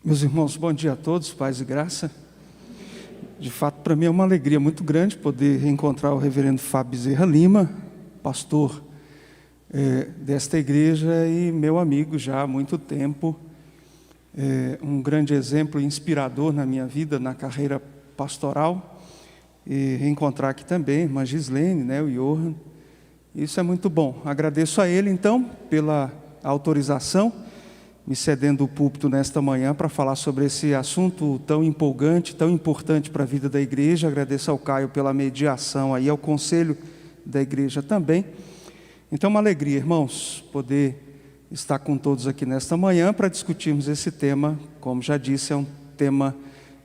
Meus irmãos, bom dia a todos, paz e graça. De fato, para mim é uma alegria muito grande poder reencontrar o reverendo Fábio Bezerra Lima, pastor desta igreja e meu amigo já há muito tempo, um grande exemplo inspirador na minha vida, na carreira pastoral, e reencontrar aqui também a irmã Gislene, o Johan. Isso é muito bom. Agradeço a ele, então, pela autorização, me cedendo o púlpito nesta manhã para falar sobre esse assunto tão empolgante, tão importante para a vida da igreja. Agradeço ao Caio pela mediação aí, ao conselho da igreja também. Então, uma alegria, irmãos, poder estar com todos aqui nesta manhã para discutirmos esse tema. Como já disse, é um tema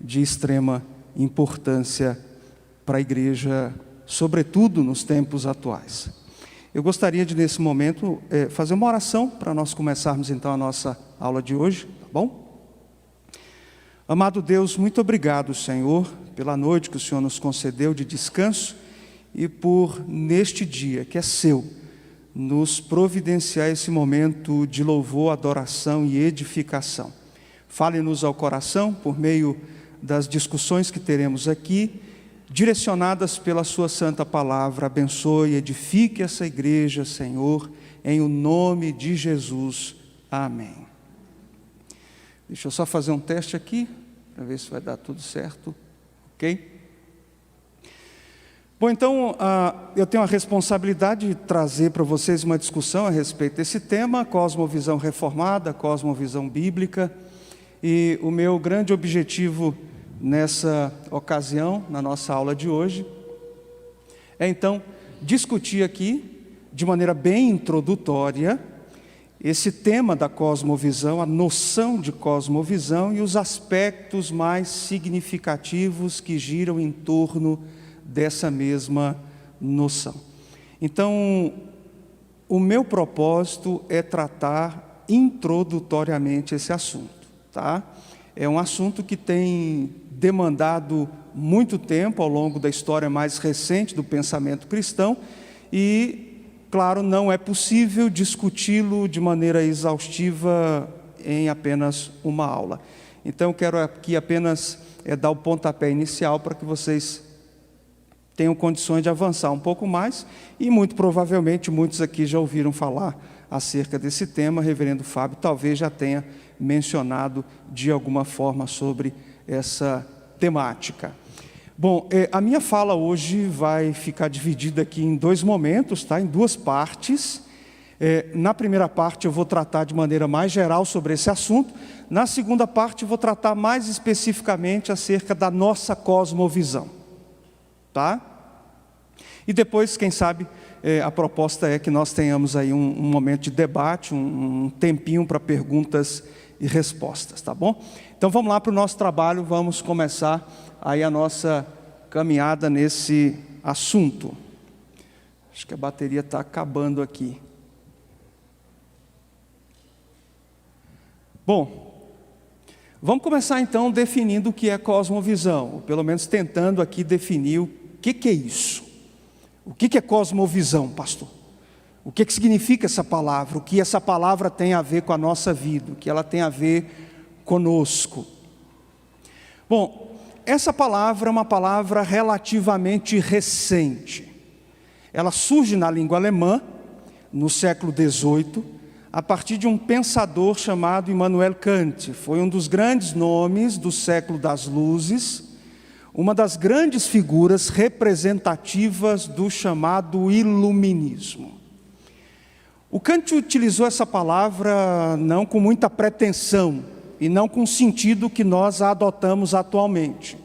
de extrema importância para a igreja, sobretudo nos tempos atuais. Eu gostaria de, nesse momento, fazer uma oração para nós começarmos, então, a nossa aula de hoje, tá bom? Amado Deus, muito obrigado, Senhor, pela noite que o Senhor nos concedeu de descanso e por, neste dia, que é seu, nos providenciar esse momento de louvor, adoração e edificação. Fale-nos ao coração por meio das discussões que teremos aqui, direcionadas pela sua santa palavra. Abençoe e edifique essa igreja, Senhor, em o nome de Jesus. Amém. Deixa eu só fazer um teste aqui, para ver se vai dar tudo certo, ok? Bom, então, eu tenho a responsabilidade de trazer para vocês uma discussão a respeito desse tema, cosmovisão reformada, cosmovisão bíblica, e o meu grande objetivo nessa ocasião, na nossa aula de hoje, é então discutir aqui, de maneira bem introdutória, esse tema da cosmovisão, a noção de cosmovisão e os aspectos mais significativos que giram em torno dessa mesma noção. Então, o meu propósito é tratar introdutoriamente esse assunto, tá? É um assunto que tem demandado muito tempo ao longo da história mais recente do pensamento cristão e, claro, não é possível discuti-lo de maneira exaustiva em apenas uma aula. Então, eu quero aqui apenas dar o pontapé inicial para que vocês tenham condições de avançar um pouco mais e, muito provavelmente, muitos aqui já ouviram falar acerca desse tema. Reverendo Fábio talvez já tenha mencionado de alguma forma sobre essa temática. Bom, a minha fala hoje vai ficar dividida aqui em dois momentos, tá? Em duas partes. Na primeira parte eu vou tratar de maneira mais geral sobre esse assunto. Na segunda parte eu vou tratar mais especificamente acerca da nossa cosmovisão, tá? E depois, quem sabe, a proposta é que nós tenhamos aí um momento de debate, um tempinho para perguntas e respostas, tá bom? Então vamos lá para o nosso trabalho, vamos começar aí a nossa caminhada nesse assunto. Acho que a bateria está acabando aqui. Bom, vamos começar então definindo o que é cosmovisão, ou pelo menos tentando aqui definir o que é isso. O que é cosmovisão, pastor? O que significa essa palavra? O que essa palavra tem a ver com a nossa vida? O que ela tem a ver conosco? Bom, essa palavra é uma palavra relativamente recente. Ela surge na língua alemã, no século XVIII, a partir de um pensador chamado Immanuel Kant. Foi um dos grandes nomes do século das luzes, uma das grandes figuras representativas do chamado iluminismo. O Kant utilizou essa palavra não com muita pretensão e não com o sentido que nós a adotamos atualmente.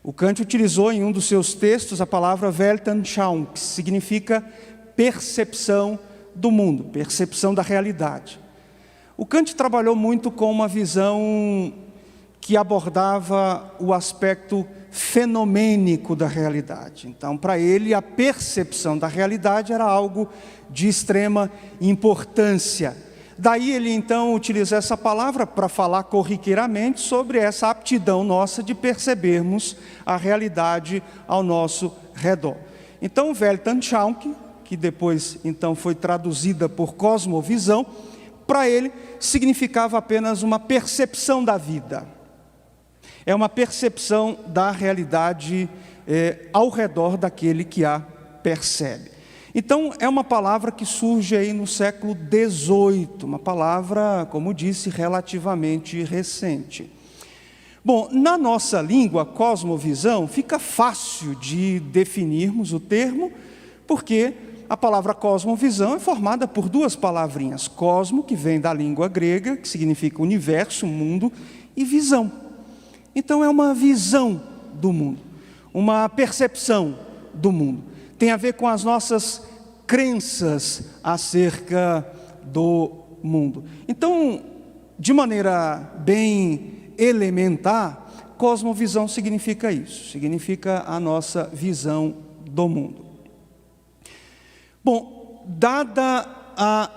O Kant utilizou em um dos seus textos a palavra Weltanschauung, que significa percepção do mundo, percepção da realidade. O Kant trabalhou muito com uma visão que abordava o aspecto fenomênico da realidade. Então, para ele, a percepção da realidade era algo de extrema importância. Daí ele, então, utiliza essa palavra para falar corriqueiramente sobre essa aptidão nossa de percebermos a realidade ao nosso redor. Então, Weltanschauung, que depois, então, foi traduzida por cosmovisão, Para ele, significava apenas uma percepção da vida. É uma percepção da realidade ao redor daquele que a percebe. Então, é uma palavra que surge aí no século XVIII, uma palavra, como disse, relativamente recente. Bom, na nossa língua, cosmovisão, fica fácil de definirmos o termo, porque a palavra cosmovisão é formada por duas palavrinhas. Cosmo, que vem da língua grega, que significa universo, mundo, e visão. Então é uma visão do mundo, uma percepção do mundo. Tem a ver com as nossas crenças acerca do mundo. Então, de maneira bem elementar, cosmovisão significa isso, significa a nossa visão do mundo. Bom, dada a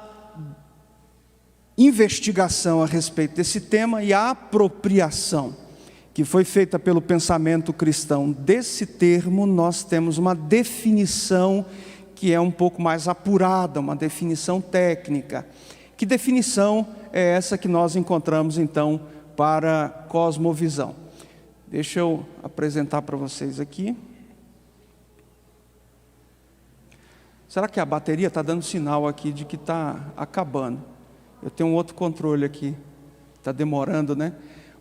investigação a respeito desse tema e a apropriação que foi feita pelo pensamento cristão desse termo, nós temos uma definição que é um pouco mais apurada, uma definição técnica. Que definição é essa que nós encontramos, então, para cosmovisão? Deixa eu apresentar para vocês aqui. Será que a bateria está dando sinal aqui de que está acabando? Eu tenho um outro controle aqui, está demorando, né?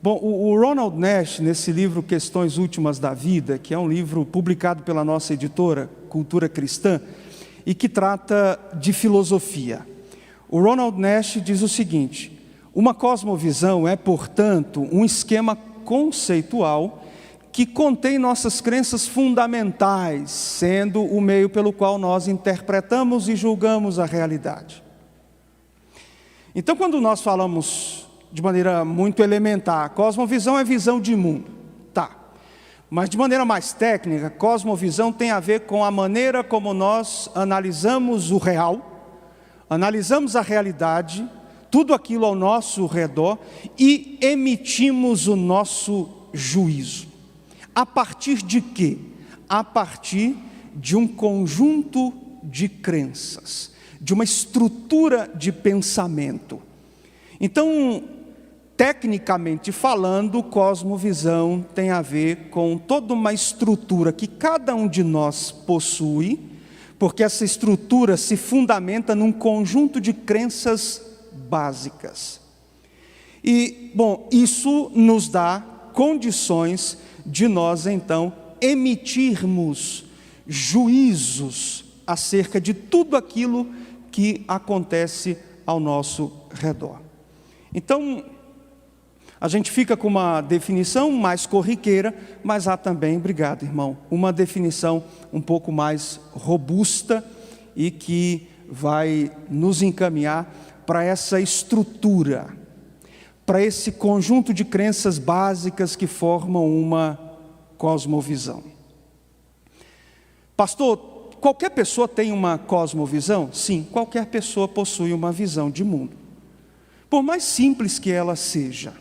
Bom, o Ronald Nash, nesse livro Questões Últimas da Vida, que é um livro publicado pela nossa editora, Cultura Cristã, e que trata de filosofia. O Ronald Nash diz o seguinte: uma cosmovisão é, portanto, um esquema conceitual que contém nossas crenças fundamentais, sendo o meio pelo qual nós interpretamos e julgamos a realidade. Então, quando nós falamos de maneira muito elementar, cosmovisão é visão de mundo, tá. Mas de maneira mais técnica, cosmovisão tem a ver com a maneira como nós analisamos o real, analisamos a realidade, tudo aquilo ao nosso redor e emitimos o nosso juízo. A partir de quê? A partir de um conjunto de crenças, de uma estrutura de pensamento. Então, tecnicamente falando, cosmovisão tem a ver com toda uma estrutura que cada um de nós possui, porque essa estrutura se fundamenta num conjunto de crenças básicas. E, bom, isso nos dá condições de nós, então, emitirmos juízos acerca de tudo aquilo que acontece ao nosso redor. Então, a gente fica com uma definição mais corriqueira, mas há também, obrigado irmão, uma definição um pouco mais robusta e que vai nos encaminhar para essa estrutura, para esse conjunto de crenças básicas que formam uma cosmovisão. Pastor, qualquer pessoa tem uma cosmovisão? Sim, qualquer pessoa possui uma visão de mundo, por mais simples que ela seja.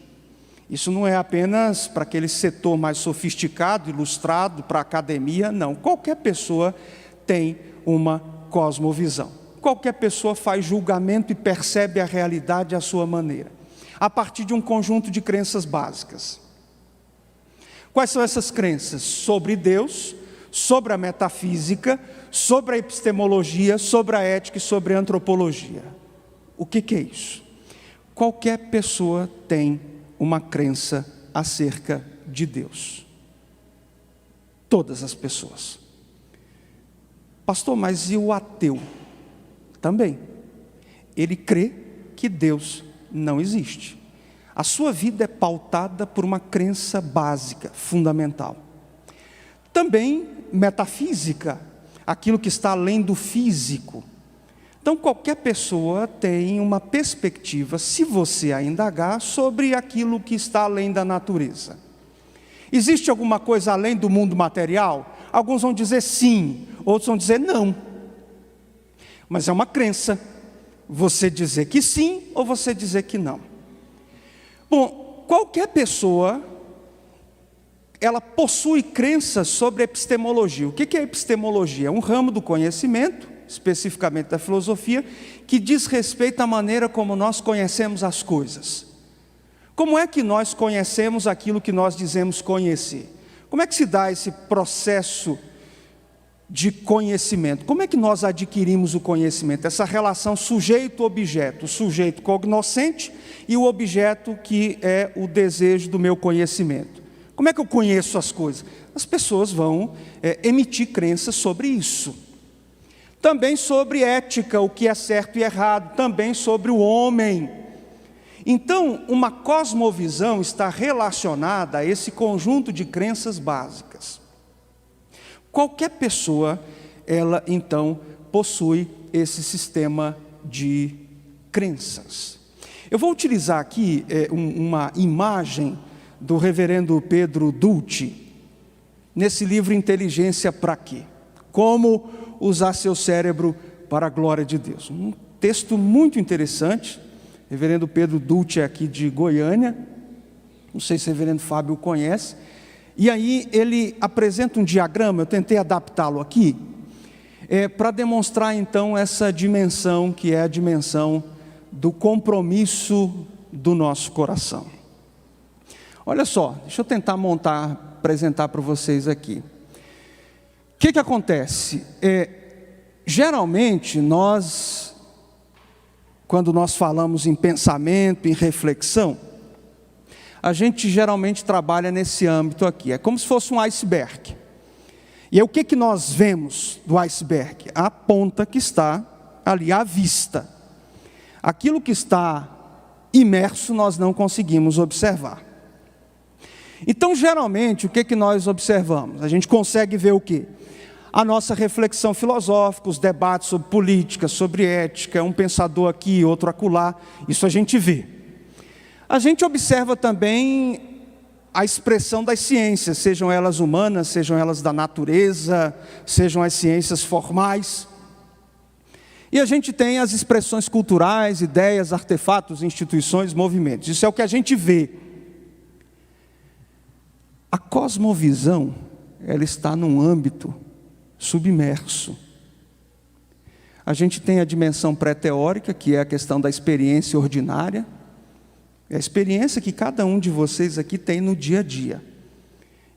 Isso não é apenas para aquele setor mais sofisticado, ilustrado, para a academia, não. Qualquer pessoa tem uma cosmovisão. Qualquer pessoa faz julgamento e percebe a realidade à sua maneira, a partir de um conjunto de crenças básicas. Quais são essas crenças? Sobre Deus, sobre a metafísica, sobre a epistemologia, sobre a ética e sobre a antropologia. O que é isso? Qualquer pessoa tem uma crença acerca de Deus. Todas as pessoas. Pastor, mas e o ateu? Também. Ele crê que Deus não existe. A sua vida é pautada por uma crença básica, fundamental. Também metafísica, aquilo que está além do físico. Então, qualquer pessoa tem uma perspectiva, se você a indagar, sobre aquilo que está além da natureza. Existe alguma coisa além do mundo material? Alguns vão dizer sim, outros vão dizer não. Mas é uma crença, você dizer que sim ou você dizer que não. Bom, qualquer pessoa, ela possui crenças sobre epistemologia. O que é epistemologia? É um ramo do conhecimento especificamente da filosofia, que diz respeito à maneira como nós conhecemos as coisas. Como é que nós conhecemos aquilo que nós dizemos conhecer? Como é que se dá esse processo de conhecimento? Como é que nós adquirimos o conhecimento? Essa relação sujeito-objeto, o sujeito cognoscente e o objeto que é o desejo do meu conhecimento. Como é que eu conheço as coisas? As pessoas vão emitir crenças sobre isso. Também sobre ética, o que é certo e errado, também sobre o homem. Então, uma cosmovisão está relacionada a esse conjunto de crenças básicas. Qualquer pessoa, ela então possui esse sistema de crenças. Eu vou utilizar aqui uma imagem do reverendo Pedro Dulce, nesse livro Inteligência para Quê? Como usar seu cérebro para a glória de Deus. Um texto muito interessante. Reverendo Pedro Dulce é aqui de Goiânia, não sei se o reverendo Fábio conhece, e aí ele apresenta um diagrama, eu tentei adaptá-lo aqui, para demonstrar então essa dimensão, que é a dimensão do compromisso do nosso coração. Olha só, deixa eu tentar apresentar para vocês aqui. O que acontece? Geralmente quando nós falamos em pensamento, em reflexão, a gente geralmente trabalha nesse âmbito aqui. É como se fosse um iceberg. E aí o que nós vemos do iceberg? A ponta que está ali à vista. Aquilo que está imerso nós não conseguimos observar. Então, geralmente, o que nós observamos? A gente consegue ver o quê? A nossa reflexão filosófica, os debates sobre política, sobre ética, um pensador aqui, outro acolá, isso a gente vê. A gente observa também a expressão das ciências, sejam elas humanas, sejam elas da natureza, sejam as ciências formais. E a gente tem as expressões culturais, ideias, artefatos, instituições, movimentos. Isso é o que a gente vê. A cosmovisão, ela está num âmbito submerso. A gente tem a dimensão pré-teórica, que é a questão da experiência ordinária, é a experiência que cada um de vocês aqui tem no dia a dia.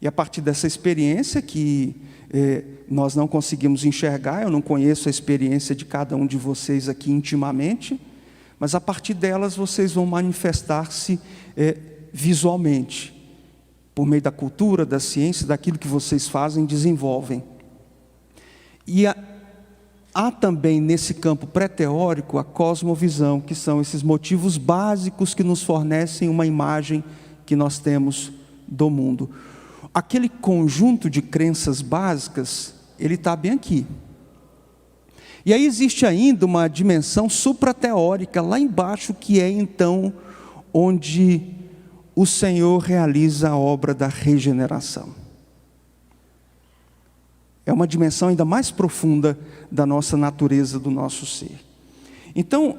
E a partir dessa experiência que nós não conseguimos enxergar, eu não conheço a experiência de cada um de vocês aqui intimamente, mas a partir delas vocês vão manifestar-se visualmente, por meio da cultura, da ciência, daquilo que vocês fazem e desenvolvem. E há também nesse campo pré-teórico a cosmovisão, que são esses motivos básicos que nos fornecem uma imagem que nós temos do mundo. Aquele conjunto de crenças básicas, ele está bem aqui. E aí existe ainda uma dimensão suprateórica, lá embaixo, que é então onde o Senhor realiza a obra da regeneração. É uma dimensão ainda mais profunda da nossa natureza, do nosso ser. Então,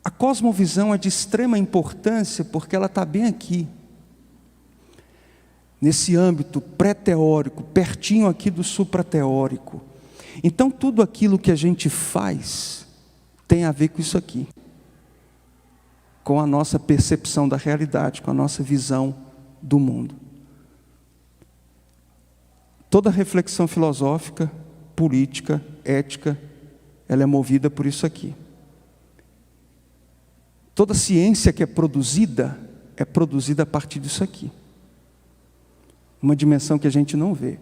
a cosmovisão é de extrema importância, porque ela está bem aqui, nesse âmbito pré-teórico, pertinho aqui do suprateórico. Então, tudo aquilo que a gente faz tem a ver com isso aqui, com a nossa percepção da realidade, com a nossa visão do mundo. Toda reflexão filosófica, política, ética, ela é movida por isso aqui. Toda ciência que é produzida a partir disso aqui. Uma dimensão que a gente não vê.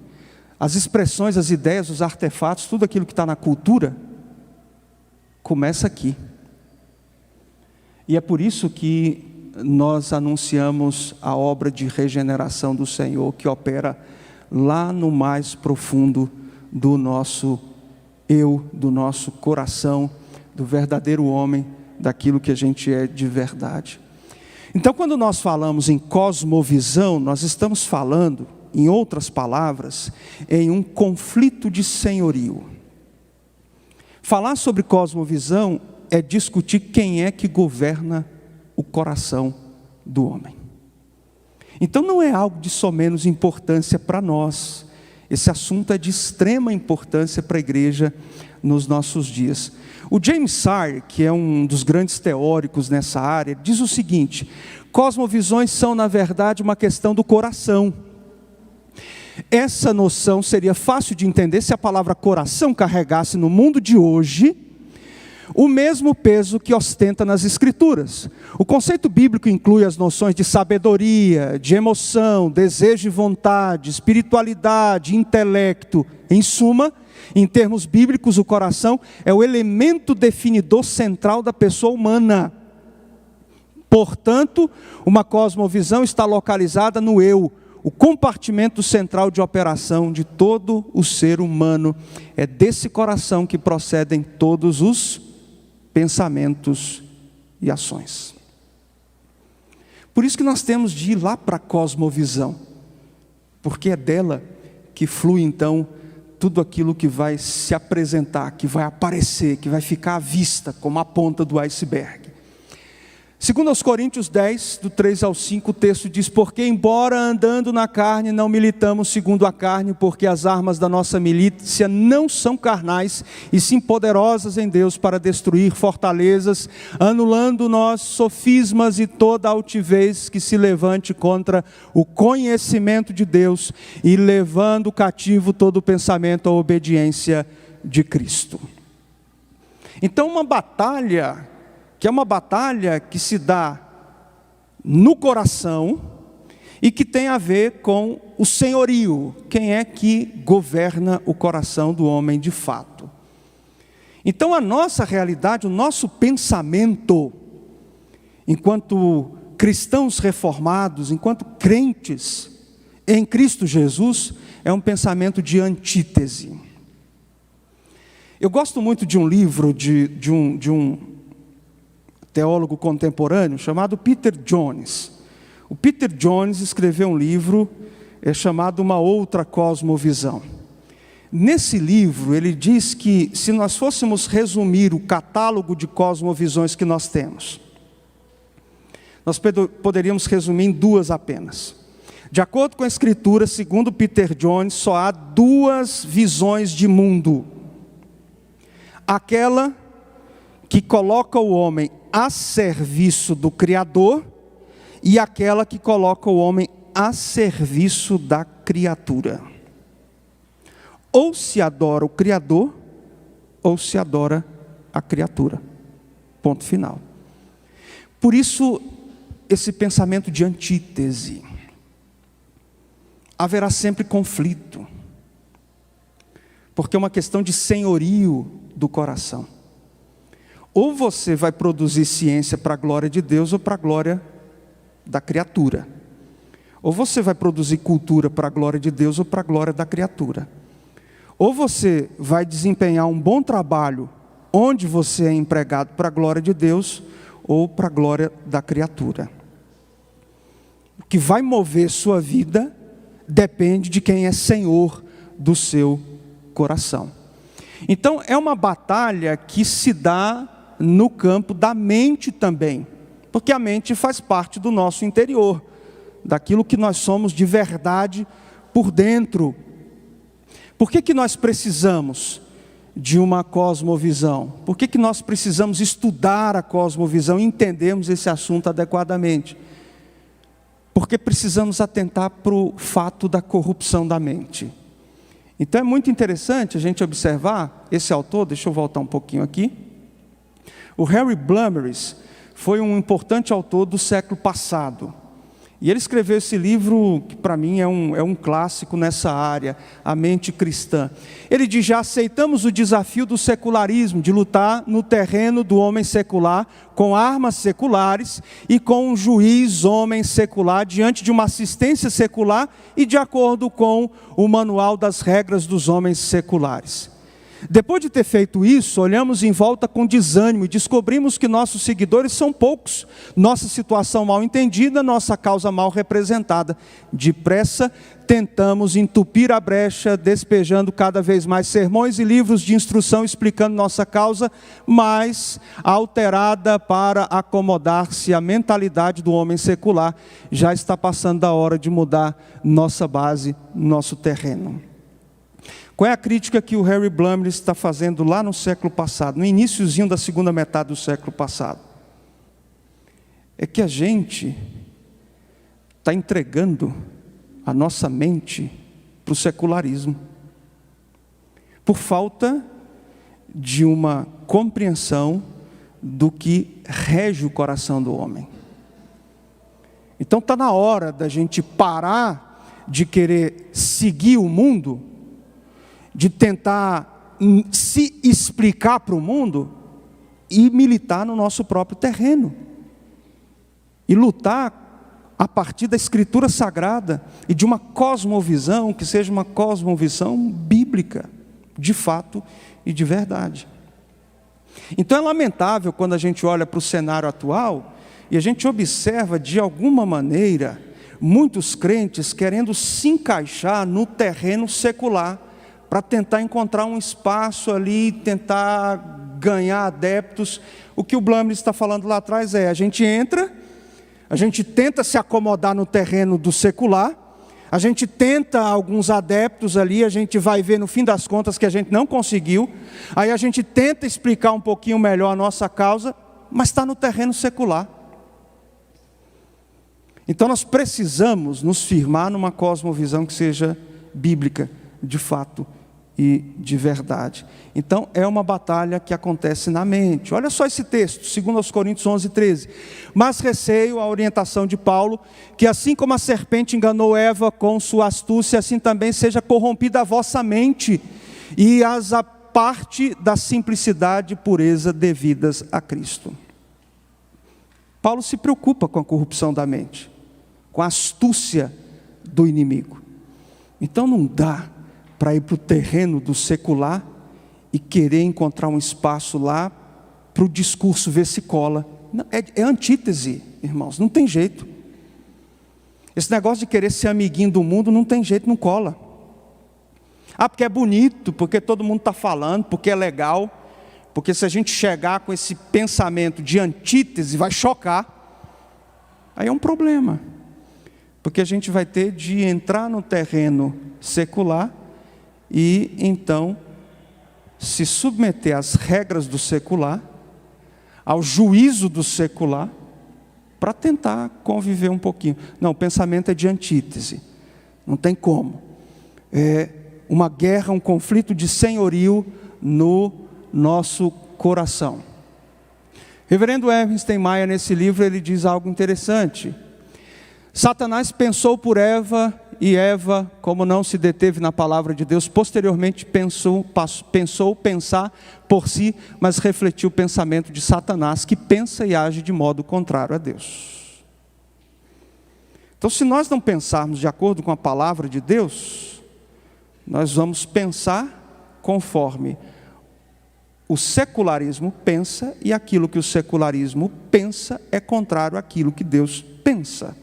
As expressões, as ideias, os artefatos, tudo aquilo que está na cultura, começa aqui. E é por isso que nós anunciamos a obra de regeneração do Senhor, que opera lá no mais profundo do nosso eu, do nosso coração, do verdadeiro homem, daquilo que a gente é de verdade. Então, quando nós falamos em cosmovisão, nós estamos falando, em outras palavras, em um conflito de senhorio. Falar sobre cosmovisão é discutir quem é que governa o coração do homem. Então não é algo de somenos importância para nós, Esse assunto é de extrema importância para a igreja nos nossos dias. O James Sire, que é um dos grandes teóricos nessa área, diz o seguinte: cosmovisões são, na verdade, uma questão do coração. Essa noção seria fácil de entender se a palavra coração carregasse no mundo de hoje o mesmo peso que ostenta nas Escrituras. O conceito bíblico inclui as noções de sabedoria, de emoção, desejo e vontade, espiritualidade, intelecto. Em suma, em termos bíblicos, o coração é o elemento definidor central da pessoa humana. Portanto, uma cosmovisão está localizada no eu, o compartimento central de operação de todo o ser humano. É desse coração que procedem todos os pensamentos e ações. Por isso que nós temos de ir lá para a cosmovisão, porque é dela que flui então tudo aquilo que vai se apresentar, que vai aparecer, que vai ficar à vista como a ponta do iceberg. Segundo aos Coríntios 10, do 3 ao 5, o texto diz: porque embora andando na carne, não militamos segundo a carne, porque as armas da nossa milícia não são carnais, e sim poderosas em Deus para destruir fortalezas, anulando nós sofismas e toda altivez que se levante contra o conhecimento de Deus, e levando cativo todo o pensamento à obediência de Cristo. Então, uma batalha que é uma batalha que se dá no coração e que tem a ver com o senhorio, quem é que governa o coração do homem de fato. Então a nossa realidade, o nosso pensamento, enquanto cristãos reformados, enquanto crentes em Cristo Jesus, é um pensamento de antítese. Eu gosto muito de um livro de um teólogo contemporâneo chamado Peter Jones. O Peter Jones escreveu um livro chamado Uma Outra Cosmovisão. Nesse livro ele diz que se nós fôssemos resumir o catálogo de cosmovisões que nós temos, nós poderíamos resumir em duas apenas. De acordo com a Escritura, segundo Peter Jones, só há duas visões de mundo. Aquela que coloca o homem a serviço do Criador e aquela que coloca o homem a serviço da criatura. Ou se adora o Criador, ou se adora a criatura. Ponto final. Por isso, esse pensamento de antítese. Haverá sempre conflito, porque é uma questão de senhorio do coração. Ou você vai produzir ciência para a glória de Deus ou para a glória da criatura. Ou você vai produzir cultura para a glória de Deus ou para a glória da criatura. Ou você vai desempenhar um bom trabalho onde você é empregado para a glória de Deus ou para a glória da criatura. O que vai mover sua vida depende de quem é senhor do seu coração. Então é uma batalha que se dá no campo da mente também, porque a mente faz parte do nosso interior, daquilo que nós somos de verdade por dentro. Por que nós precisamos de uma cosmovisão? Por que nós precisamos estudar a cosmovisão e entendermos esse assunto adequadamente? Porque precisamos atentar para o fato da corrupção da mente. Então é muito interessante a gente observar esse autor. Deixa eu voltar um pouquinho aqui. O Harry Blummeris foi um importante autor do século passado. E ele escreveu esse livro, que para mim é um clássico nessa área, A Mente Cristã. Ele diz: já aceitamos o desafio do secularismo, de lutar no terreno do homem secular, com armas seculares e com um juiz homem secular, diante de uma assistência secular e de acordo com o manual das regras dos homens seculares. Depois de ter feito isso, olhamos em volta com desânimo e descobrimos que nossos seguidores são poucos, nossa situação mal entendida, nossa causa mal representada. Depressa tentamos entupir a brecha, despejando cada vez mais sermões e livros de instrução explicando nossa causa, mas alterada para acomodar-se à mentalidade do homem secular. Já está passando a hora de mudar nossa base, nosso terreno. Qual é a crítica que o Harry Blumley está fazendo lá no século passado, no iniciozinho da segunda metade do século passado? É que a gente está entregando a nossa mente para o secularismo, por falta de uma compreensão do que rege o coração do homem. Então está na hora da gente parar de querer seguir o mundo, de tentar se explicar para o mundo e militar no nosso próprio terreno. E lutar a partir da Escritura Sagrada e de uma cosmovisão que seja uma cosmovisão bíblica, de fato e de verdade. Então é lamentável quando a gente olha para o cenário atual e a gente observa de alguma maneira muitos crentes querendo se encaixar no terreno secular para tentar encontrar um espaço ali, tentar ganhar adeptos. O que o Blumley está falando lá atrás é: a gente entra, a gente tenta se acomodar no terreno do secular, a gente tenta alguns adeptos ali, a gente vai ver no fim das contas que a gente não conseguiu, aí a gente tenta explicar um pouquinho melhor a nossa causa, mas está no terreno secular. Então nós precisamos nos firmar numa cosmovisão que seja bíblica, de fato e de verdade. Então é uma batalha que acontece na mente. Olha só esse texto, 2 Coríntios 11:13. Mas receio, a orientação de Paulo, que assim como a serpente enganou Eva com sua astúcia, assim também seja corrompida a vossa mente, e as aparte da simplicidade e pureza devidas a Cristo. Paulo se preocupa com a corrupção da mente, com a astúcia do inimigo. Então não dá para ir para o terreno do secular e querer encontrar um espaço lá para o discurso ver se cola. Não, é antítese, irmãos, não tem jeito. Esse negócio de querer ser amiguinho do mundo não tem jeito, não cola. Ah, porque é bonito, porque todo mundo está falando, porque é legal, porque se a gente chegar com esse pensamento de antítese, vai chocar. Aí é um problema, porque a gente vai ter de entrar no terreno secular e então se submeter às regras do secular, ao juízo do secular, para tentar conviver um pouquinho. Não, o pensamento é de antítese, não tem como. É uma guerra, um conflito de senhorio no nosso coração. Reverendo Ernst Mayer, nesse livro, ele diz algo interessante. Satanás pensou por Eva, e Eva, como não se deteve na palavra de Deus, posteriormente pensou pensar por si, mas refletiu o pensamento de Satanás, que pensa e age de modo contrário a Deus. Então, se nós não pensarmos de acordo com a palavra de Deus, nós vamos pensar conforme o secularismo pensa, e aquilo que o secularismo pensa é contrário àquilo que Deus pensa.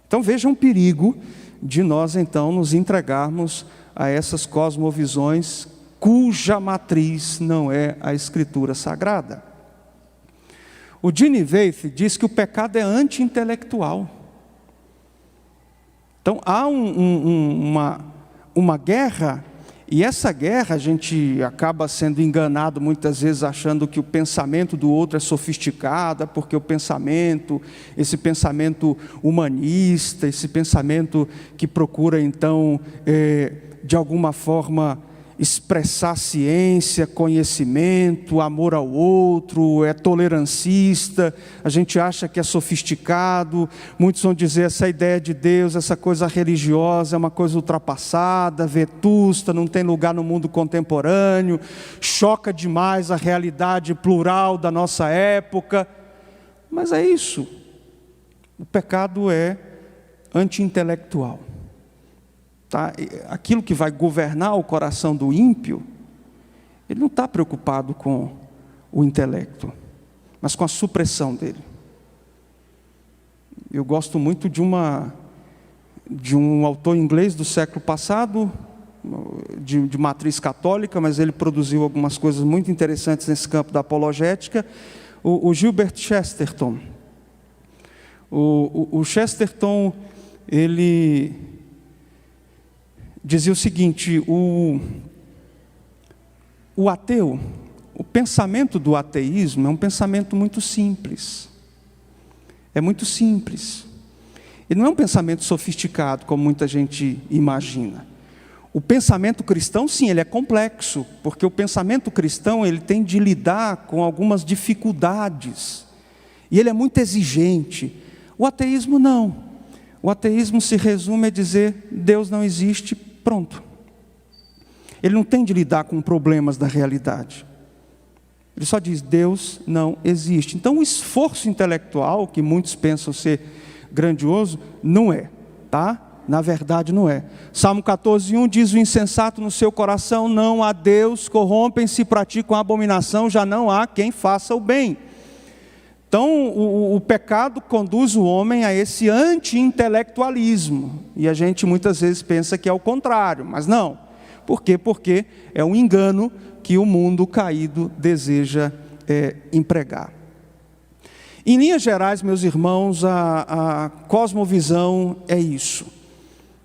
Então veja um perigo de nós então nos entregarmos a essas cosmovisões cuja matriz não é a Escritura Sagrada. O Gene Veith diz que o pecado é anti-intelectual. Então há uma guerra, e essa guerra a gente acaba sendo enganado muitas vezes achando que o pensamento do outro é sofisticado, porque esse pensamento humanista, esse pensamento que procura então de alguma forma expressar ciência, conhecimento, amor ao outro, é tolerancista, a gente acha que é sofisticado. Muitos vão dizer essa ideia de Deus, essa coisa religiosa é uma coisa ultrapassada, vetusta, não tem lugar no mundo contemporâneo, choca demais a realidade plural da nossa época. Mas é isso, o pecado é anti-intelectual. Tá? Aquilo que vai governar o coração do ímpio, ele não está preocupado com o intelecto, mas com a supressão dele. Eu gosto muito de um autor inglês do século passado, de matriz católica, mas ele produziu algumas coisas muito interessantes nesse campo da apologética, o Gilbert Chesterton. O Chesterton, ele dizia o seguinte: o ateu, o pensamento do ateísmo é um pensamento muito simples. É muito simples. E não é um pensamento sofisticado, como muita gente imagina. O pensamento cristão, sim, ele é complexo, porque o pensamento cristão ele tem de lidar com algumas dificuldades. E ele é muito exigente. O ateísmo não. O ateísmo se resume a dizer: Deus não existe, pronto. Ele não tem de lidar com problemas da realidade. Ele só diz: Deus não existe. Então, o esforço intelectual, que muitos pensam ser grandioso, não é, tá? Na verdade, não é. Salmo 14:1 diz: o insensato no seu coração não há Deus, corrompem-se, praticam a abominação, já não há quem faça o bem. Então, o pecado conduz o homem a esse anti-intelectualismo. E a gente muitas vezes pensa que é o contrário, mas não. Por quê? Porque é um engano que o mundo caído deseja empregar. Em linhas gerais, meus irmãos, a cosmovisão é isso,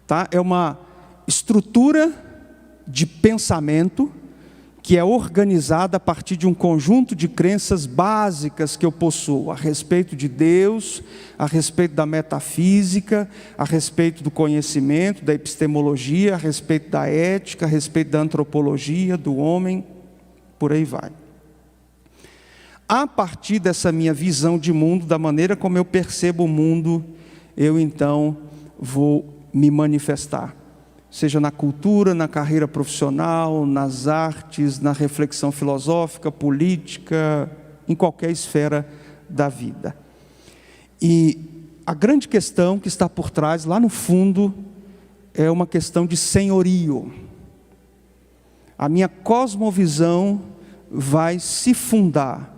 tá? É uma estrutura de pensamento que é organizada a partir de um conjunto de crenças básicas que eu possuo a respeito de Deus, a respeito da metafísica, a respeito do conhecimento, da epistemologia, a respeito da ética, a respeito da antropologia, do homem, por aí vai. A partir dessa minha visão de mundo, da maneira como eu percebo o mundo, eu então vou me manifestar. Seja na cultura, na carreira profissional, nas artes, na reflexão filosófica, política, em qualquer esfera da vida. E a grande questão que está por trás, lá no fundo, é uma questão de senhorio. A minha cosmovisão vai se fundar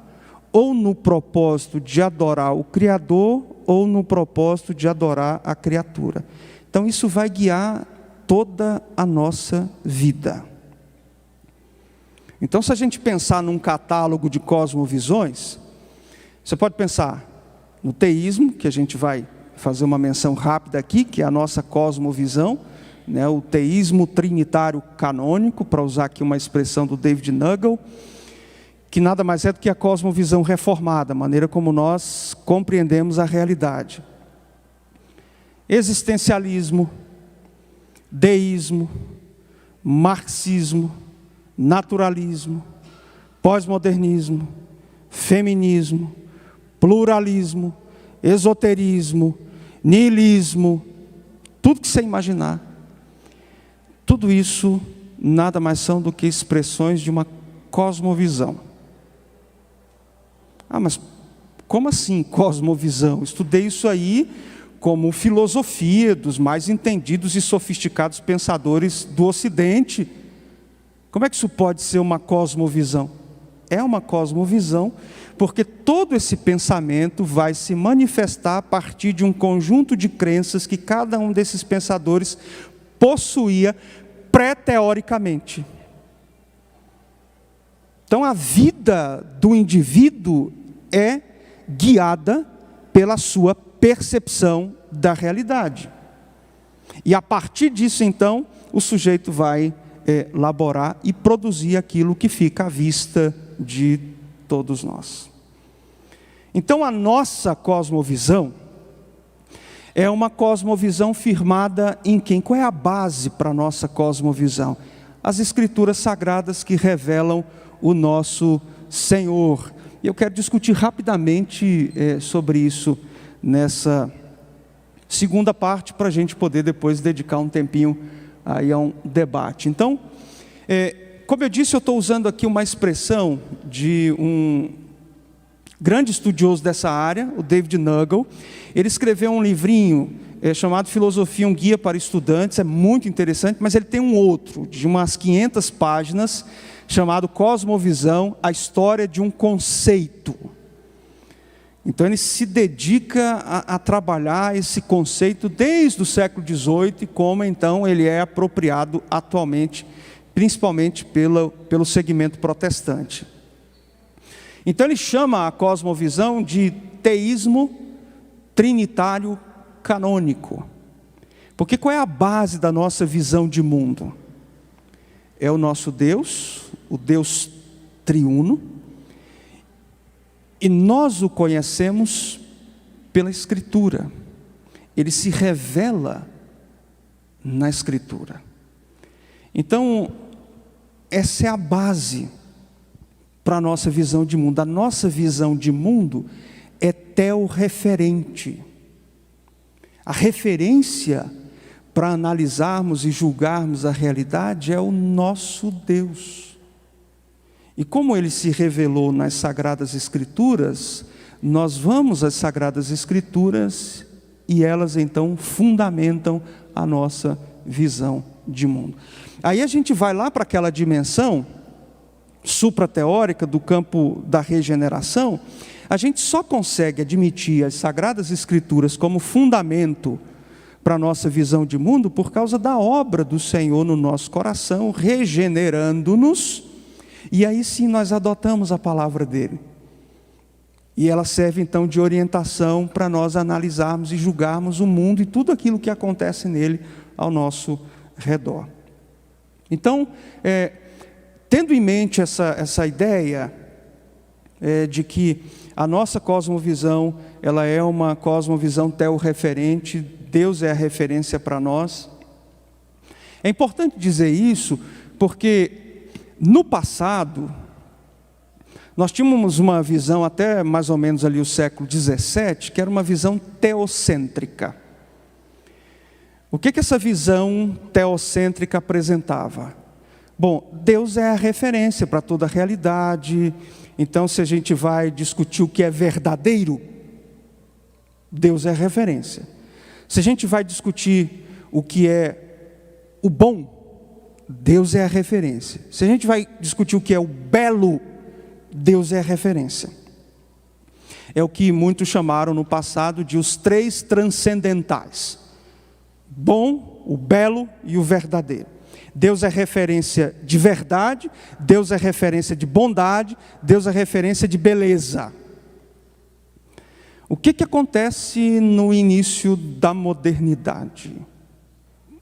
ou no propósito de adorar o Criador, ou no propósito de adorar a criatura. Então isso vai guiar toda a nossa vida. Então, se a gente pensar num catálogo de cosmovisões, você pode pensar no teísmo, que a gente vai fazer uma menção rápida aqui, que é a nossa cosmovisão, né, o teísmo trinitário canônico, para usar aqui uma expressão do David Nagel, que nada mais é do que a cosmovisão reformada, a maneira como nós compreendemos a realidade. Existencialismo, deísmo, marxismo, naturalismo, pós-modernismo, feminismo, pluralismo, esoterismo, niilismo, tudo que você imaginar. Tudo isso nada mais são do que expressões de uma cosmovisão. Ah, mas como assim cosmovisão? Estudei isso aí como filosofia dos mais entendidos e sofisticados pensadores do Ocidente. Como é que isso pode ser uma cosmovisão? É uma cosmovisão, porque todo esse pensamento vai se manifestar a partir de um conjunto de crenças que cada um desses pensadores possuía pré-teoricamente. Então a vida do indivíduo é guiada pela sua percepção da realidade. E a partir disso, então, o sujeito vai elaborar e produzir aquilo que fica à vista de todos nós. Então, a nossa cosmovisão é uma cosmovisão firmada em quem? Qual é a base para a nossa cosmovisão? As Escrituras Sagradas que revelam o nosso Senhor. E eu quero discutir rapidamente sobre isso nessa segunda parte, para a gente poder depois dedicar um tempinho aí a um debate. Então, como eu disse, eu estou usando aqui uma expressão de um grande estudioso dessa área, o David Nagel. Ele escreveu um livrinho chamado Filosofia, um guia para estudantes, é muito interessante, mas ele tem um outro, de umas 500 páginas, chamado Cosmovisão, a história de um conceito. Então ele se dedica a trabalhar esse conceito desde o século XVIII e como então ele é apropriado atualmente, principalmente pelo segmento protestante. Então ele chama a cosmovisão de teísmo trinitário canônico. Porque qual é a base da nossa visão de mundo? É o nosso Deus, o Deus triuno, e nós o conhecemos pela Escritura. Ele se revela na Escritura. Então, essa é a base para a nossa visão de mundo. A nossa visão de mundo é teorreferente. A referência para analisarmos e julgarmos a realidade é o nosso Deus. E como Ele se revelou nas Sagradas Escrituras, nós vamos às Sagradas Escrituras e elas então fundamentam a nossa visão de mundo. Aí a gente vai lá para aquela dimensão suprateórica do campo da regeneração. A gente só consegue admitir as Sagradas Escrituras como fundamento para a nossa visão de mundo por causa da obra do Senhor no nosso coração, regenerando-nos, e aí sim nós adotamos a palavra dele. E ela serve então de orientação para nós analisarmos e julgarmos o mundo e tudo aquilo que acontece nele ao nosso redor. Então, tendo em mente essa ideia de que a nossa cosmovisão, ela é uma cosmovisão teorreferente, Deus é a referência para nós. É importante dizer isso, porque no passado, nós tínhamos uma visão até mais ou menos ali o século XVII, que era uma visão teocêntrica. O que essa visão teocêntrica apresentava? Bom, Deus é a referência para toda a realidade. Então, se a gente vai discutir o que é verdadeiro, Deus é a referência. Se a gente vai discutir o que é o bom, Deus é a referência. Se a gente vai discutir o que é o belo, Deus é a referência. É o que muitos chamaram no passado de os três transcendentais: bom, o belo e o verdadeiro. Deus é referência de verdade, Deus é referência de bondade, Deus é referência de beleza. O que acontece no início da modernidade,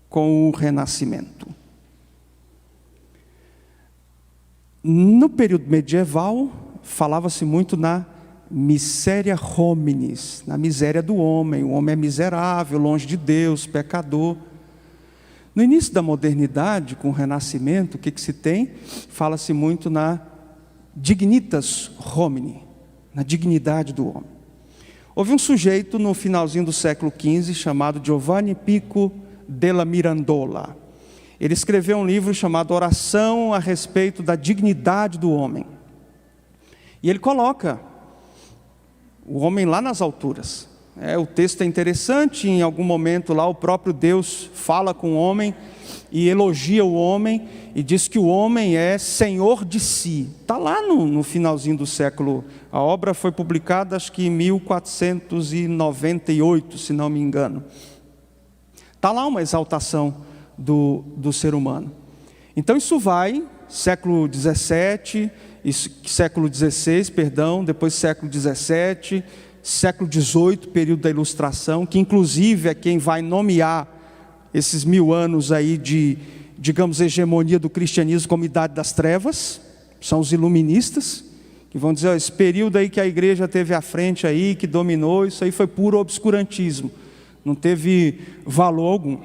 com o Renascimento? No período medieval, falava-se muito na miseria hominis, na miséria do homem. O homem é miserável, longe de Deus, pecador. No início da modernidade, com o Renascimento, o que se tem? Fala-se muito na dignitas homini, na dignidade do homem. Houve um sujeito no finalzinho do século XV, chamado Giovanni Pico della Mirandola. Ele escreveu um livro chamado Oração a respeito da dignidade do homem. E ele coloca o homem lá nas alturas. O texto é interessante, em algum momento lá o próprio Deus fala com o homem e elogia o homem e diz que o homem é senhor de si. Está lá no finalzinho do século. A obra foi publicada acho que em 1498, se não me engano. Está lá uma exaltação do ser humano. Então isso vai, século XVII, século XVI, perdão, depois século XVII, século XVIII, período da Ilustração, que inclusive é quem vai nomear esses 1000 anos aí de, digamos, hegemonia do cristianismo como idade das trevas. São os iluministas, que vão dizer, esse período aí que a igreja teve à frente aí, que dominou, isso aí foi puro obscurantismo, não teve valor algum.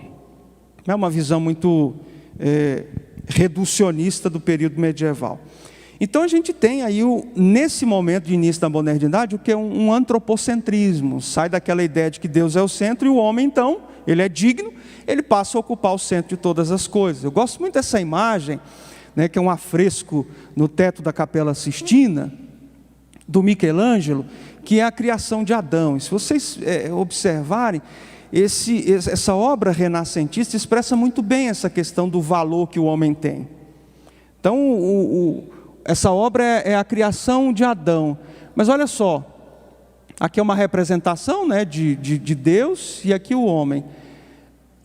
É uma visão muito reducionista do período medieval. Então a gente tem aí, nesse momento de início da modernidade, o que é um antropocentrismo. Sai daquela ideia de que Deus é o centro e o homem, então, ele é digno, ele passa a ocupar o centro de todas as coisas. Eu gosto muito dessa imagem, né, que é um afresco no teto da Capela Sistina, do Michelangelo, que é a criação de Adão. E se vocês observarem, essa obra renascentista expressa muito bem essa questão do valor que o homem tem. Então, essa obra é a criação de Adão. Mas olha só, aqui é uma representação, né, de Deus e aqui o homem.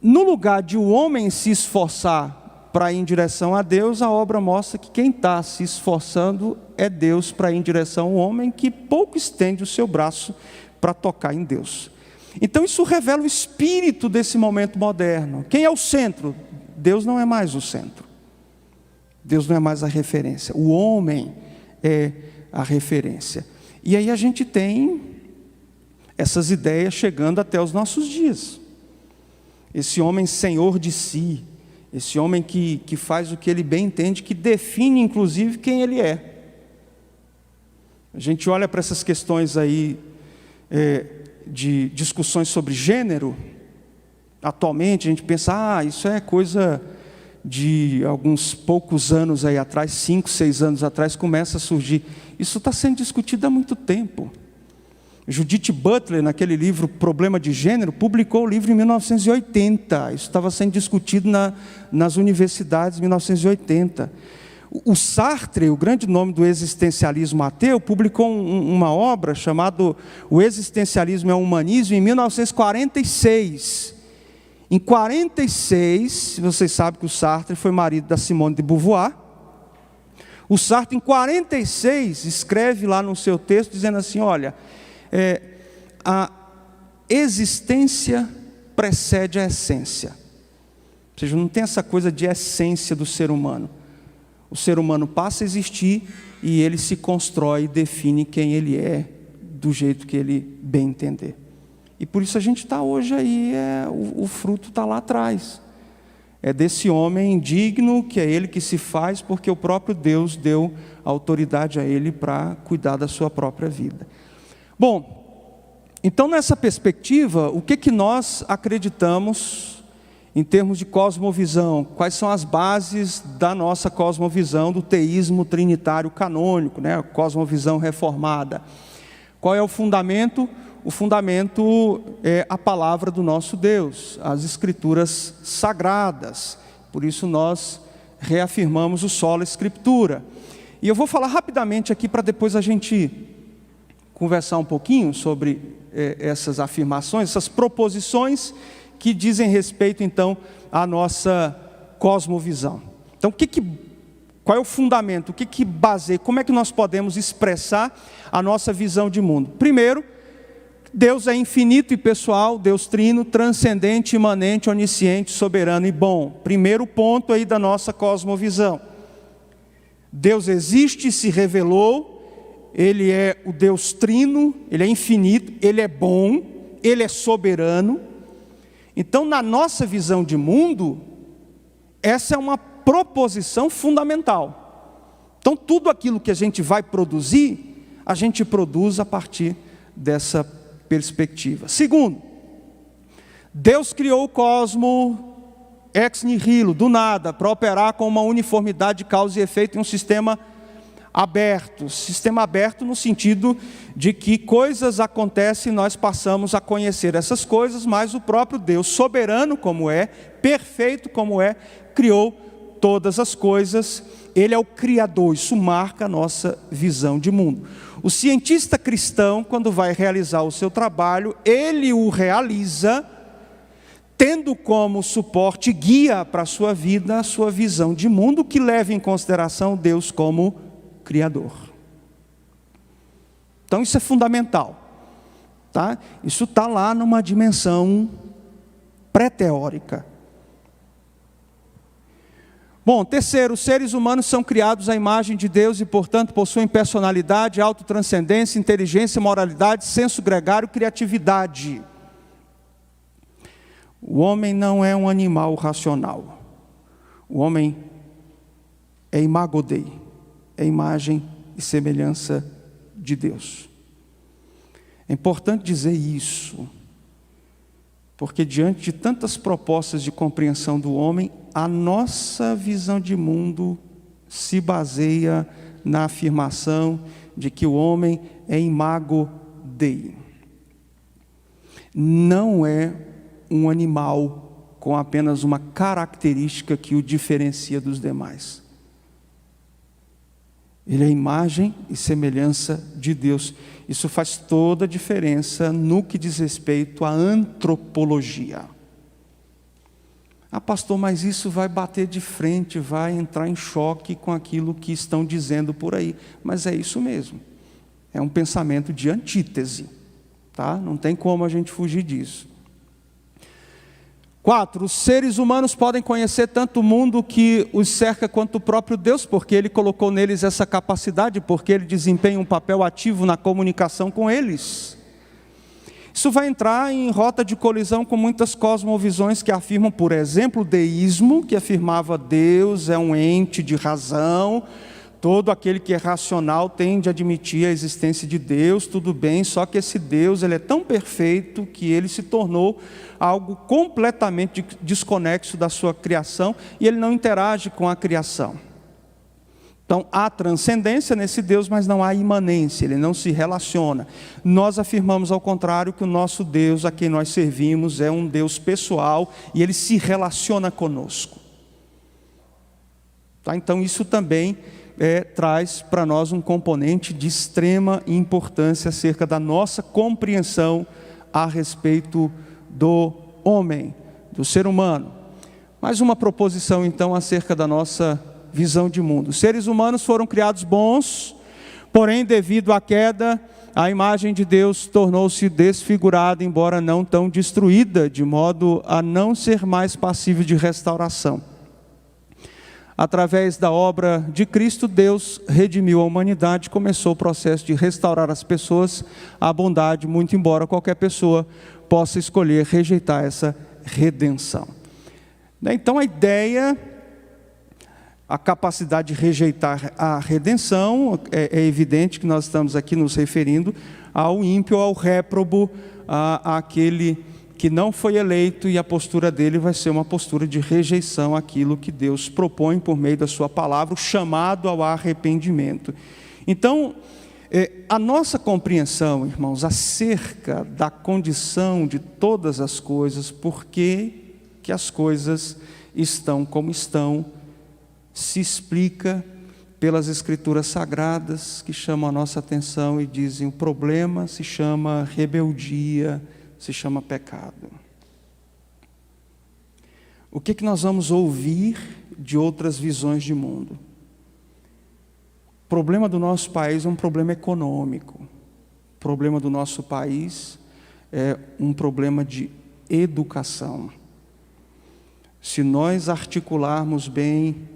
No lugar de o homem se esforçar para ir em direção a Deus, a obra mostra que quem está se esforçando é Deus para ir em direção ao homem, que pouco estende o seu braço para tocar em Deus. Então isso revela o espírito desse momento moderno. Quem é o centro? Deus não é mais o centro. Deus não é mais a referência. O homem é a referência. E aí a gente tem essas ideias chegando até os nossos dias. Esse homem senhor de si, esse homem que faz o que ele bem entende, que define inclusive quem ele é. A gente olha para essas questões aí de discussões sobre gênero. Atualmente a gente pensa, isso é coisa de alguns poucos anos aí atrás, 5, 6 anos atrás, começa a surgir. Isso está sendo discutido há muito tempo. Judith Butler, naquele livro Problema de Gênero, publicou o livro em 1980. Isso estava sendo discutido nas universidades em 1980. O Sartre, o grande nome do existencialismo ateu, publicou uma obra chamada O Existencialismo e o Humanismo em 1946. Em 1946, vocês sabem que o Sartre foi marido da Simone de Beauvoir. O Sartre, em 1946, escreve lá no seu texto, dizendo assim, olha, a existência precede a essência. Ou seja, não tem essa coisa de essência do ser humano. O ser humano passa a existir e ele se constrói e define quem ele é, do jeito que ele bem entender. E por isso a gente está hoje aí, o fruto está lá atrás. É desse homem digno, que é ele que se faz, porque o próprio Deus deu autoridade a ele para cuidar da sua própria vida. Bom, então nessa perspectiva, o que nós acreditamos em termos de cosmovisão? Quais são as bases da nossa cosmovisão, do teísmo trinitário canônico, né? A cosmovisão reformada. Qual é o fundamento? O fundamento é a palavra do nosso Deus, as escrituras sagradas. Por isso nós reafirmamos o sola scriptura. E eu vou falar rapidamente aqui para depois a gente conversar um pouquinho sobre essas afirmações, essas proposições que dizem respeito então à nossa cosmovisão. Então qual é o fundamento? O que baseia? Como é que nós podemos expressar a nossa visão de mundo? Primeiro, Deus é infinito e pessoal, Deus trino, transcendente, imanente, onisciente, soberano e bom. Primeiro ponto aí da nossa cosmovisão. Deus existe, se revelou, Ele é o Deus trino, Ele é infinito, Ele é bom, Ele é soberano. Então, na nossa visão de mundo, essa é uma proposição fundamental. Então, tudo aquilo que a gente vai produzir, a gente produz a partir dessa perspectiva. Segundo, Deus criou o cosmo ex nihilo, do nada, para operar com uma uniformidade de causa e efeito em um sistema aberto. Sistema aberto no sentido de que coisas acontecem e nós passamos a conhecer essas coisas, mas o próprio Deus, soberano como é, perfeito como é, criou todas as coisas. Ele é o Criador, isso marca a nossa visão de mundo. O cientista cristão, quando vai realizar o seu trabalho, ele o realiza tendo como suporte, guia para a sua vida, a sua visão de mundo, que leva em consideração Deus como Criador. Então isso é fundamental, tá? Isso está lá numa dimensão pré-teórica. Bom, terceiro, os seres humanos são criados à imagem de Deus e, portanto, possuem personalidade, autotranscendência, inteligência, moralidade, senso gregário, criatividade. O homem não é um animal racional. O homem é imago Dei, é imagem e semelhança de Deus. É importante dizer isso, porque diante de tantas propostas de compreensão do homem, a nossa visão de mundo se baseia na afirmação de que o homem é imago Dei. Não é um animal com apenas uma característica que o diferencia dos demais. Ele é imagem e semelhança de Deus. Isso faz toda a diferença no que diz respeito à antropologia. Ah, pastor, mas isso vai bater de frente, vai entrar em choque com aquilo que estão dizendo por aí. Mas é isso mesmo. É um pensamento de antítese. tá? Não tem como a gente fugir disso. 4, os seres humanos podem conhecer tanto o mundo que os cerca quanto o próprio Deus, porque Ele colocou neles essa capacidade, porque Ele desempenha um papel ativo na comunicação com eles. Isso vai entrar em rota de colisão com muitas cosmovisões que afirmam, por exemplo, o deísmo, que afirmava Deus é um ente de razão, todo aquele que é racional tende a admitir a existência de Deus, tudo bem, só que esse Deus ele é tão perfeito que ele se tornou algo completamente desconexo da sua criação e ele não interage com a criação. Então há transcendência nesse Deus, mas não há imanência, ele não se relaciona. Nós afirmamos ao contrário que o nosso Deus, a quem nós servimos, é um Deus pessoal e ele se relaciona conosco. Tá? Então isso também traz para nós um componente de extrema importância acerca da nossa compreensão a respeito do homem, do ser humano. Mais uma proposição então acerca da nossa visão de mundo. Os seres humanos foram criados bons, porém devido à queda, a imagem de Deus tornou-se desfigurada, embora não tão destruída, de modo a não ser mais passível de restauração. Através da obra de Cristo, Deus redimiu a humanidade, começou o processo de restaurar as pessoas à bondade, muito embora qualquer pessoa possa escolher rejeitar essa redenção. Então a ideia, a capacidade de rejeitar a redenção, é evidente que nós estamos aqui nos referindo ao ímpio, ao réprobo, àquele que não foi eleito, e a postura dele vai ser uma postura de rejeição àquilo que Deus propõe por meio da sua palavra, o chamado ao arrependimento. Então, a nossa compreensão, irmãos, acerca da condição de todas as coisas, por que as coisas estão como estão, se explica pelas Escrituras Sagradas, que chamam a nossa atenção e dizem: o problema se chama rebeldia, se chama pecado. O que nós vamos ouvir de outras visões de mundo? O problema do nosso país é um problema econômico. O problema do nosso país é um problema de educação. Se nós articularmos bem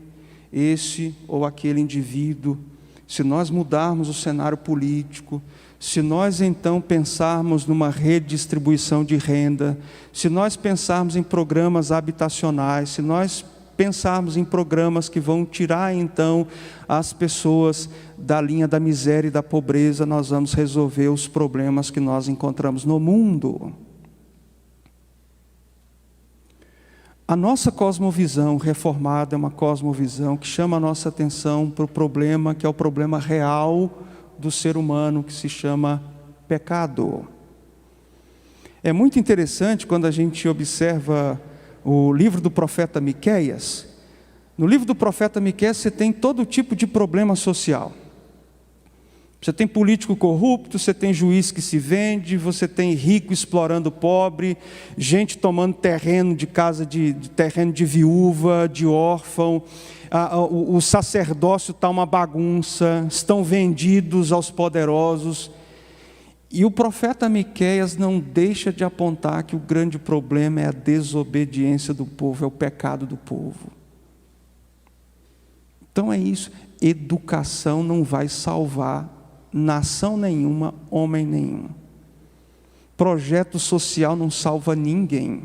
esse ou aquele indivíduo, se nós mudarmos o cenário político, se nós então pensarmos numa redistribuição de renda, se nós pensarmos em programas habitacionais, se nós pensarmos em programas que vão tirar então as pessoas da linha da miséria e da pobreza, nós vamos resolver os problemas que nós encontramos no mundo. A nossa cosmovisão reformada é uma cosmovisão que chama a nossa atenção para o problema que é o problema real do ser humano, que se chama pecado. É muito interessante quando a gente observa o livro do profeta Miqueias. No livro do profeta Miqueias você tem todo tipo de problema social. Você tem político corrupto, você tem juiz que se vende, você tem rico explorando pobre, gente tomando terreno de casa, de terreno de viúva, de órfão. O sacerdócio está uma bagunça, estão vendidos aos poderosos. E o profeta Miqueias não deixa de apontar que o grande problema é a desobediência do povo, é o pecado do povo. Então é isso, educação não vai salvar nação nenhuma, homem nenhum. Projeto social não salva ninguém.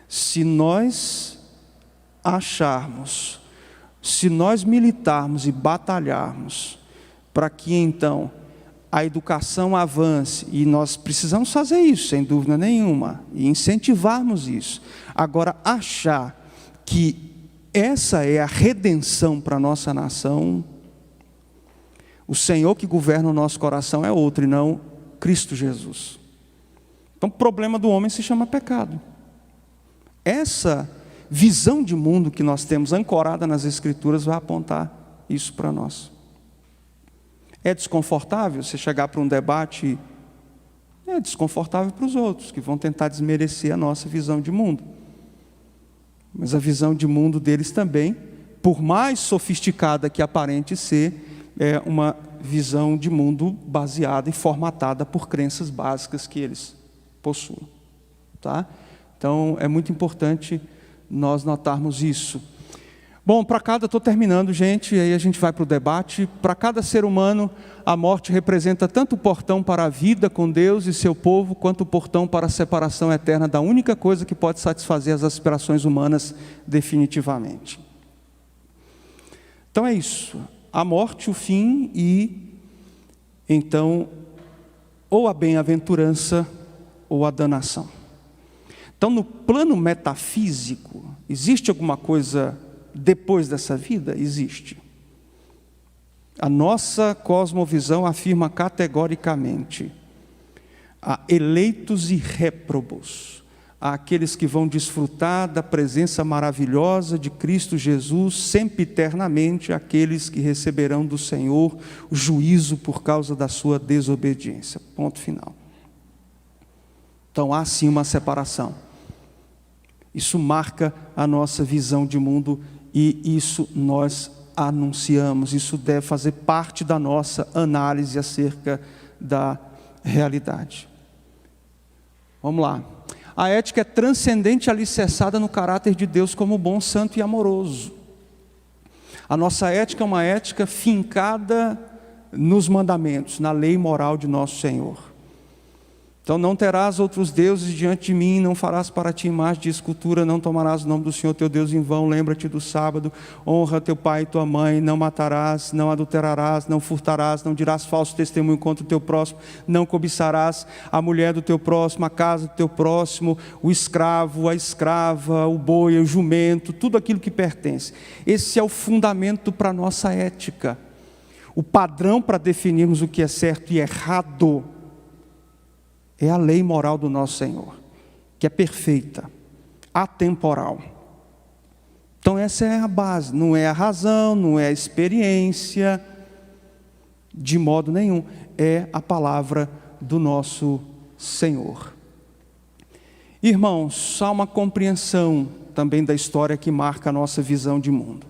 Se nós acharmos, se nós militarmos e batalharmos para que então a educação avance, e nós precisamos fazer isso, sem dúvida nenhuma, e incentivarmos isso. Agora, achar que essa é a redenção para a nossa nação, o Senhor que governa o nosso coração é outro, e não Cristo Jesus. Então o problema do homem se chama pecado. Essa visão de mundo que nós temos ancorada nas Escrituras vai apontar isso para nós. É desconfortável você chegar para um debate? É desconfortável para os outros, que vão tentar desmerecer a nossa visão de mundo. Mas a visão de mundo deles também, por mais sofisticada que aparente ser, é uma visão de mundo baseada e formatada por crenças básicas que eles possuem. Tá? Então, é muito importante nós notarmos isso. Bom, estou terminando, gente, e aí a gente vai para o debate. Para cada ser humano, a morte representa tanto o portão para a vida com Deus e seu povo, quanto o portão para a separação eterna da única coisa que pode satisfazer as aspirações humanas definitivamente. Então é isso, a morte, o fim e, então, ou a bem-aventurança ou a danação. Então, no plano metafísico, existe alguma coisa depois dessa vida? Existe. A nossa cosmovisão afirma categoricamente: há eleitos e réprobos, há aqueles que vão desfrutar da presença maravilhosa de Cristo Jesus sempiternamente, aqueles que receberão do Senhor o juízo por causa da sua desobediência. Ponto final. Então há sim uma separação. Isso marca a nossa visão de mundo e isso nós anunciamos. Isso deve fazer parte da nossa análise acerca da realidade. Vamos lá. A ética é transcendente e alicerçada no caráter de Deus como bom, santo e amoroso. A nossa ética é uma ética fincada nos mandamentos, na lei moral de nosso Senhor. Então, não terás outros deuses diante de mim, não farás para ti imagem de escultura, não tomarás o nome do Senhor teu Deus em vão, lembra-te do sábado, honra teu pai e tua mãe, não matarás, não adulterarás, não furtarás, não dirás falso testemunho contra o teu próximo, não cobiçarás a mulher do teu próximo, a casa do teu próximo, o escravo, a escrava, o boi, o jumento, tudo aquilo que pertence. Esse é o fundamento para a nossa ética. O padrão para definirmos o que é certo e errado é a lei moral do nosso Senhor, que é perfeita, atemporal. Então essa é a base, não é a razão, não é a experiência, de modo nenhum, é a palavra do nosso Senhor. Irmãos, há uma compreensão também da história que marca a nossa visão de mundo.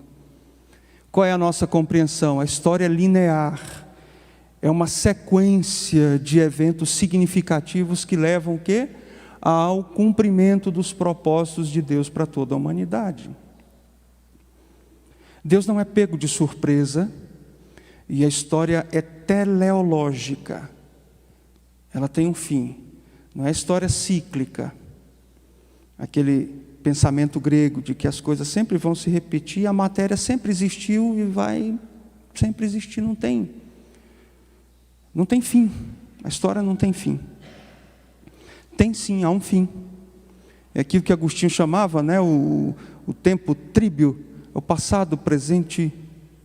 Qual é a nossa compreensão? A história é linear. É uma sequência de eventos significativos que levam o quê? Ao cumprimento dos propósitos de Deus para toda a humanidade. Deus não é pego de surpresa e a história é teleológica. Ela tem um fim, não é história cíclica. Aquele pensamento grego de que as coisas sempre vão se repetir, a matéria sempre existiu e vai sempre existir, não tem fim, a história não tem fim. Tem sim, há um fim. É aquilo que Agostinho chamava, né, o tempo tríbio, o passado, o presente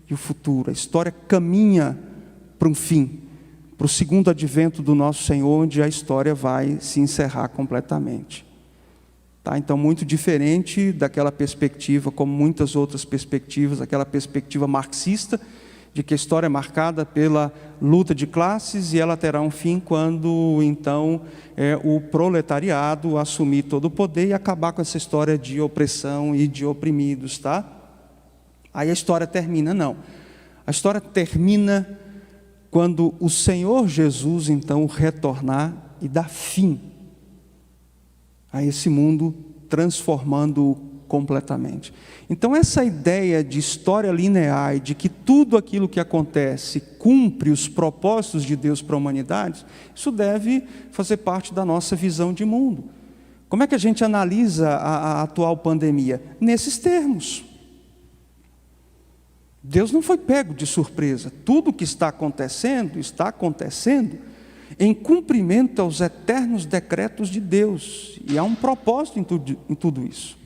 e o futuro. A história caminha para um fim, para o segundo advento do nosso Senhor, onde a história vai se encerrar completamente. Tá? Então, muito diferente daquela perspectiva, como muitas outras perspectivas, aquela perspectiva marxista, de que a história é marcada pela luta de classes e ela terá um fim quando, então, o proletariado assumir todo o poder e acabar com essa história de opressão e de oprimidos, tá? Aí a história termina, não. A história termina quando o Senhor Jesus, então, retornar e dar fim a esse mundo, transformando-o completamente. Então essa ideia de história linear, de que tudo aquilo que acontece cumpre os propósitos de Deus para a humanidade, isso deve fazer parte da nossa visão de mundo. Como é que a gente analisa a atual pandemia? Nesses termos. Deus não foi pego de surpresa. Tudo o que está acontecendo em cumprimento aos eternos decretos de Deus. E há um propósito em tudo isso.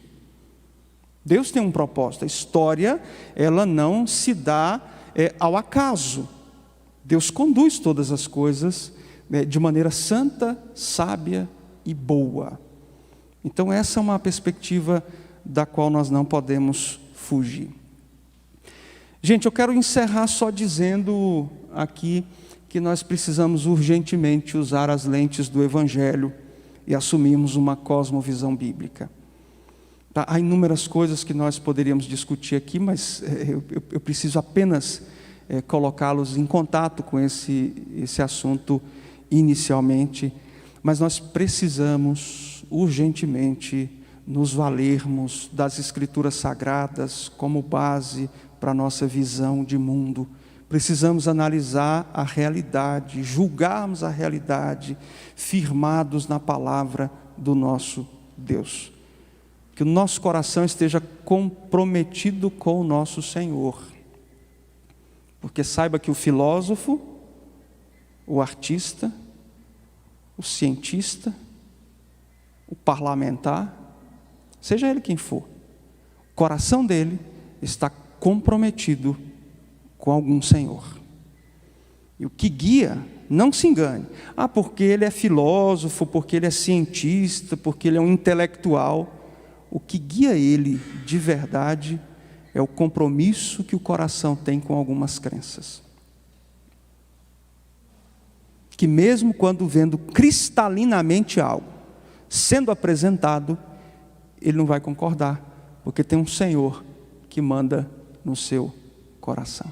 Deus tem um propósito. A história, ela não se dá ao acaso. Deus conduz todas as coisas de maneira santa, sábia e boa. Então essa é uma perspectiva da qual nós não podemos fugir. Gente, eu quero encerrar só dizendo aqui que nós precisamos urgentemente usar as lentes do Evangelho e assumirmos uma cosmovisão bíblica. Tá? Há inúmeras coisas que nós poderíamos discutir aqui, mas eu preciso apenas colocá-los em contato com esse assunto inicialmente, mas nós precisamos urgentemente nos valermos das Escrituras Sagradas como base para a nossa visão de mundo. Precisamos analisar a realidade, julgarmos a realidade, firmados na palavra do nosso Deus. Que o nosso coração esteja comprometido com o nosso Senhor. Porque saiba que o filósofo, o artista, o cientista, o parlamentar, seja ele quem for, o coração dele está comprometido com algum Senhor. E o que guia, não se engane, porque ele é filósofo, porque ele é cientista, porque ele é um intelectual. O que guia ele de verdade é o compromisso que o coração tem com algumas crenças. Que mesmo quando vendo cristalinamente algo sendo apresentado, ele não vai concordar, porque tem um Senhor que manda no seu coração.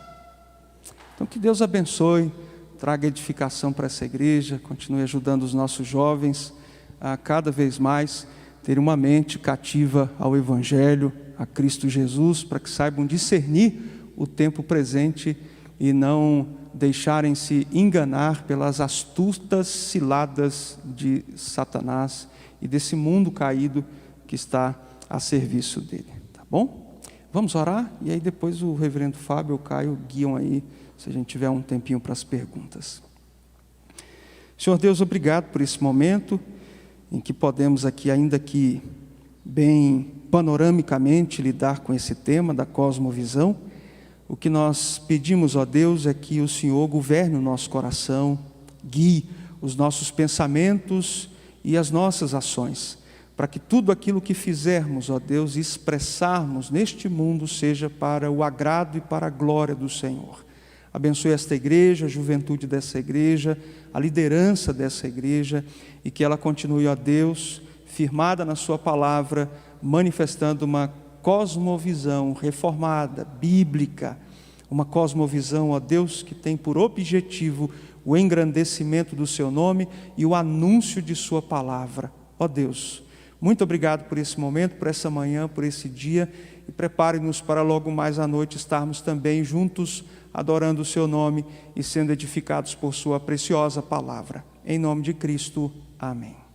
Então que Deus abençoe, traga edificação para essa igreja, continue ajudando os nossos jovens a cada vez mais ter uma mente cativa ao Evangelho, a Cristo Jesus, para que saibam discernir o tempo presente e não deixarem-se enganar pelas astutas ciladas de Satanás e desse mundo caído que está a serviço dele, tá bom? Vamos orar e aí depois o reverendo Fábio ou o Caio guiam aí, se a gente tiver um tempinho para as perguntas. Senhor Deus, obrigado por esse momento em que podemos aqui, ainda que bem panoramicamente, lidar com esse tema da cosmovisão. O que nós pedimos, ó Deus, é que o Senhor governe o nosso coração, guie os nossos pensamentos e as nossas ações, para que tudo aquilo que fizermos, ó Deus, e expressarmos neste mundo seja para o agrado e para a glória do Senhor. Abençoe esta igreja, a juventude dessa igreja, a liderança dessa igreja, e que ela continue, ó Deus, firmada na sua palavra, manifestando uma cosmovisão reformada, bíblica, uma cosmovisão, ó Deus, que tem por objetivo o engrandecimento do seu nome e o anúncio de sua palavra. Ó Deus, muito obrigado por esse momento, por essa manhã, por esse dia, e prepare-nos para logo mais à noite estarmos também juntos, adorando o seu nome e sendo edificados por sua preciosa palavra. Em nome de Cristo, amém.